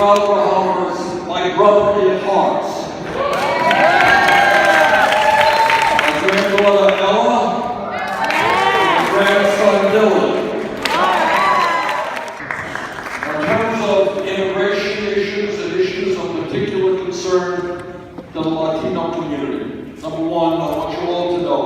Raúl Grijalva, my brother in heart. My granddaughter Ella, my grandson Dylan. In terms of immigration issues and issues of particular concern to the Latino community, number one, I want you all to know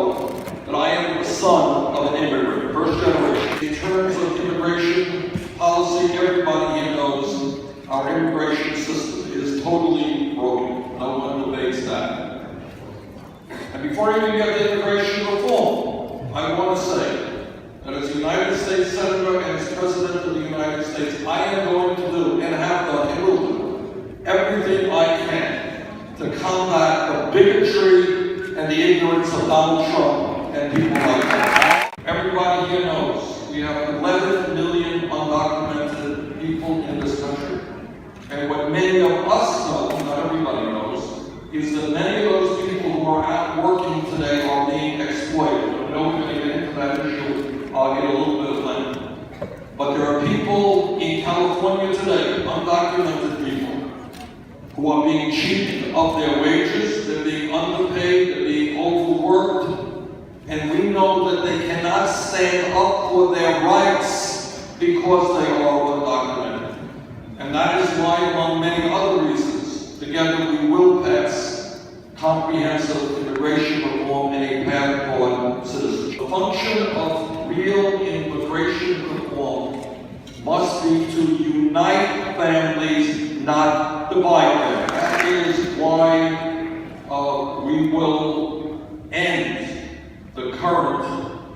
that I am the son of an immigrant, first generation. In terms of immigration policy, everybody here knows our immigration system is totally broken. No one debates that. And before I even get to immigration reform, I want to say that as a United States Senator and as President of the United States, I am going to do, and have done, and will do, everything I can to combat the bigotry and the ignorance of Donald Trump and people like that. Everybody here knows we have 11 million undocumented people in this country. And what many of us know, not everybody knows, is that many of those people who are out working today are being exploited. I know we're going to get into that issue. I'll get a little bit of length. But there are people in California today, undocumented people, who are being cheated of their wages, they're being underpaid, they're being overworked, and we know that they cannot stand up for their rights because they are undocumented. And that is why, among many other reasons, together we will pass comprehensive immigration reform and a path toward citizenship. The function of real immigration reform must be to unite families, not divide them. That is why we will end the current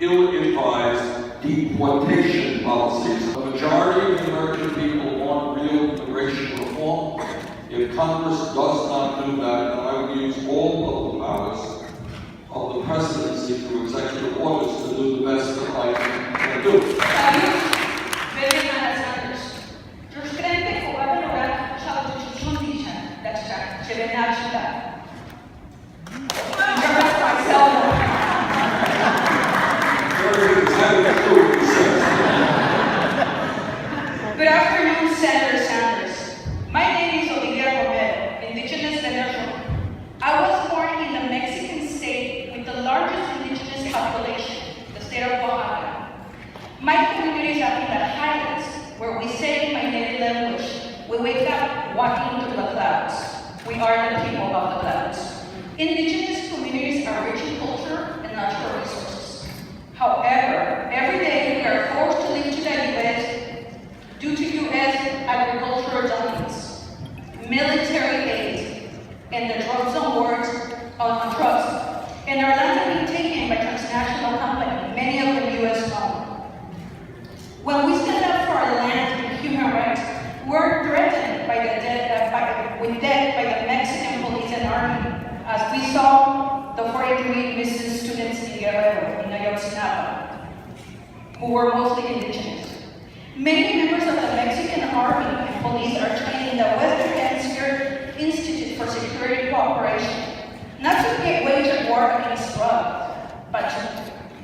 ill-advised deportation policies. The majority of the American people want real immigration reform. If Congress does not do that, then I will use all of the powers of the presidency through executive orders to do the best that I can do. Good afternoon, Senator Sanders. My name is Odilia Romero, Indigenous Mexican. I was born in the Mexican state with the largest indigenous population, the state of Oaxaca. My community is up in the highlands, where we say in my native language, we wake up walking through the clouds. We are the people of the clouds. Indigenous communities are rich in culture and natural resources. However, every day we are forced to leave to the U.S. due to U.S. agricultural dumpings, military aid, and the drugs on wars on drugs, and our lands are being taken by transnational companies, many of them U.S. owned. When we stand up for our land and human rights, we're threatened with death by the Mexican police and army, as we saw the 43 missing students in Guerrero, in Ayotzinapa, who were mostly indigenous. Many members of the Mexican Army and police are trained in the Western Hemisphere Institute for Security Cooperation, not to wage a war against drugs, but to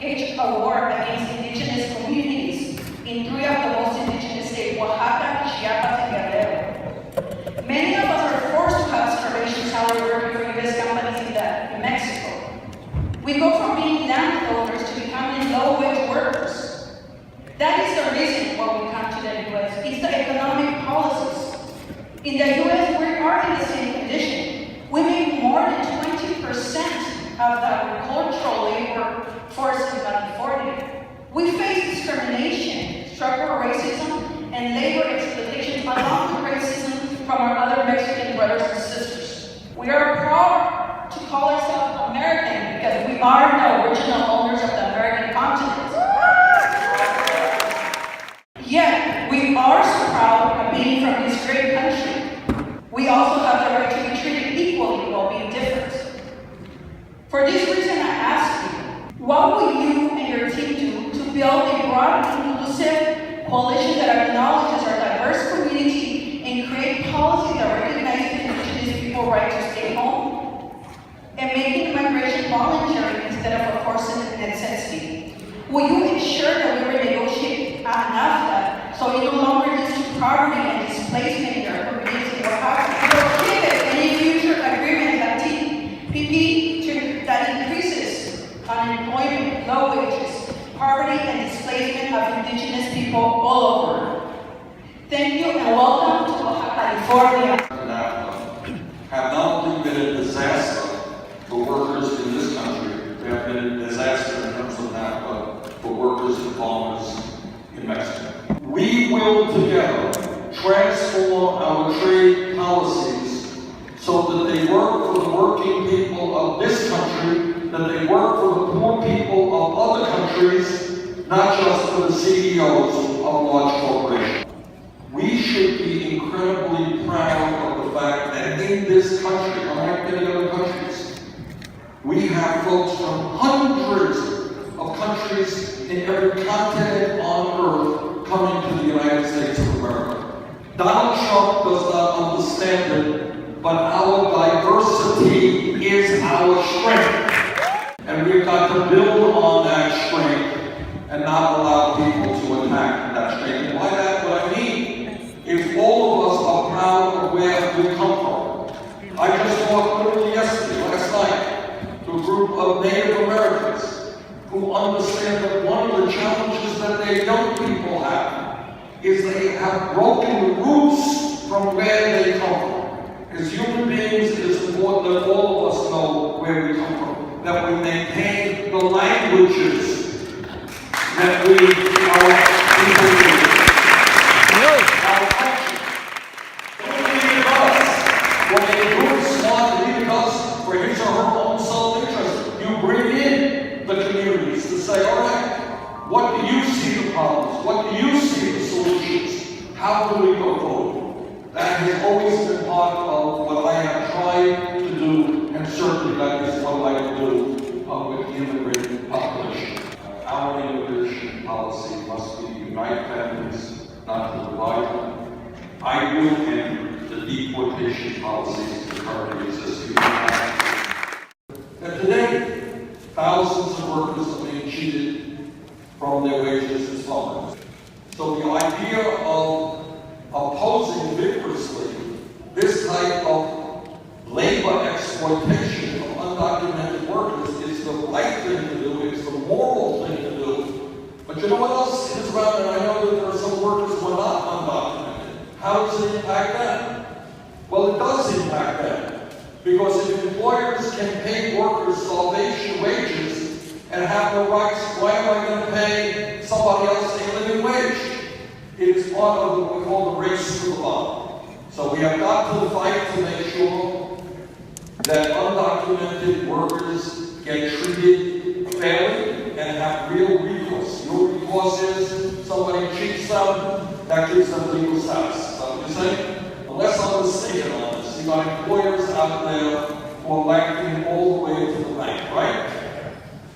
wage a war against indigenous communities in 3 of the most indigenous states, Oaxaca, Chiapas, and Guerrero. Many of us are forced to have starvation salary working for U.S. companies in Mexico. We go from being landowners to becoming low-wage workers. That is the reason why we come to the U.S. It's the economic policies. In the U.S., we are in the same condition. We make more than 20% of the agricultural labor force in California. We face discrimination, structural racism, and labor exploitation along with racism from our other Mexican brothers and sisters. We are proud to call ourselves American because we are the original owners of the American continent. Yet, we are so proud of being from this great country. We also have the right to be treated equally while being different. For this reason, I ask you, what will you and your team do to build a broad, inclusive coalition that acknowledges our diverse community and create policy that recognizes indigenous people's right to stay home, and making migration voluntary instead of a forced necessity? Will you ensure that we renegotiate NAFTA so it no longer leads to poverty and displacement in our communities of indigenous people all over. Thank you and welcome to Oaxacalifornia. Have not only been a disaster for workers in this country, they have been a disaster in terms of NAFTA for workers and farmers in Mexico. We will together transform our trade policies so that they work for the working people of this country, that they work for the poor people of other countries, not just for the CEOs of large corporations. We should be incredibly proud of the fact that in this country, unlike many other countries, we have folks from hundreds of countries in every continent on earth coming to the United States of America. Donald Trump does not understand it, but our diversity is our strength. And we've got to build on that strength and not allow people to attack that strength. And by that, what I mean is all of us are proud of where we come from. I just talked literally yesterday, last night, to a group of Native Americans who understand that one of the challenges that their young people have is they have broken the roots from where they come from. As human beings, it is important that all of us know where we come from, that we maintain the languages that we are people use. What a good, smart leader does for his or her own self-interest, you bring in the communities to say, all right, what do you see the problems? What do you see the solutions? How do we go forward? That has always been part of what I have tried to do, and certainly that is what I will do with the immigrant population. Our immigration policy must be to unite families, not to divide them. I will end the deportation policies that currently exist here. And today, thousands of workers are being cheated from their wages as farmers. So the idea of opposing vigorously this type of labor exploitation of undocumented workers is the right thing to do, it's the moral thing to do. But you know what else is around, and I know that there are some workers who are not undocumented. How does it impact them? Well, it does impact them. Because if employers can pay workers starvation wages and have no rights, why am I going to pay somebody else a living wage? It is part of what we call the race to the bottom. So we have got to fight to make sure that undocumented workers get treated fairly and have real recourse. Real recourse is somebody cheats them, that gives them legal status. Is that what you're saying? Unless I'm mistaken on this, you've got employers out there who are lacking all the way to the bank, right?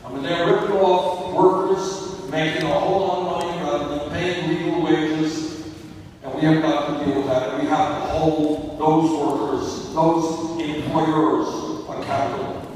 I mean, they're ripping off workers, making a whole lot of money rather than paying legal wages, and we have got to deal with that. We have to hold those workers, those employers accountable.